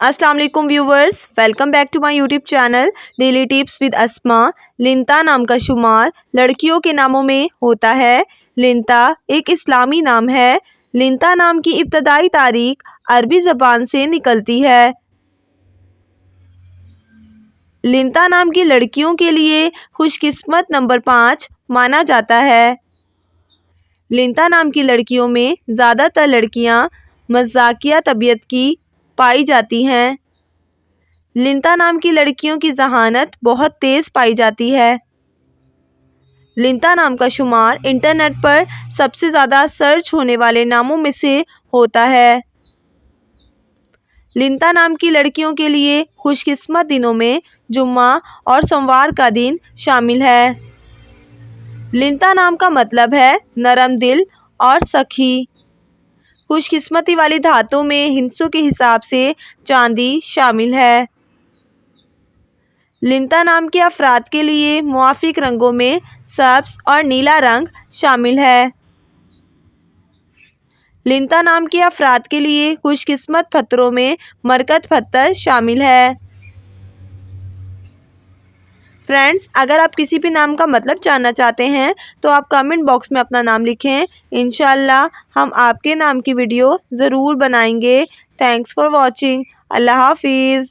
अस्सलाम वालेकुम viewers, welcome back to my YouTube channel daily tips with Asma. लिंता नाम का शुमार लड़कियों के नामों में होता है। लिंता एक इस्लामी नाम है। लिंता नाम की इब्तदाई तारीख अरबी ज़बान से निकलती है। लिंता नाम की लड़कियों के लिए खुशकिस्मत नंबर 5 माना जाता है। लिंता नाम की लड़कियों में ज़्यादातर लड़कियां मज़ाकिया तबीयत की पाई जाती हैं। लिंता नाम की लड़कियों की जहानत बहुत तेज़ पाई जाती है। लिंता नाम का शुमार इंटरनेट पर सबसे ज़्यादा सर्च होने वाले नामों में से होता है। लिंता नाम की लड़कियों के लिए खुशकिस्मत दिनों में जुम्मा और सोमवार का दिन शामिल है। लिंता नाम का मतलब है नरम दिल और सखी। खुशकिस्मती वाली धातों में हिस्सों के हिसाब से चांदी शामिल है। लिंता नाम के अफराद के लिए मुआफिक रंगों में सब्ज़ और नीला रंग शामिल है। लिंता नाम के अफराद के लिए खुशकिस्मत पत्थरों में मरकत पत्थर शामिल है। फ्रेंड्स, अगर आप किसी भी नाम का मतलब जानना चाहते हैं तो आप कमेंट बॉक्स में अपना नाम लिखें। इंशाल्लाह हम आपके नाम की वीडियो ज़रूर बनाएंगे। Thanks for watching. अल्लाह हाफिज़।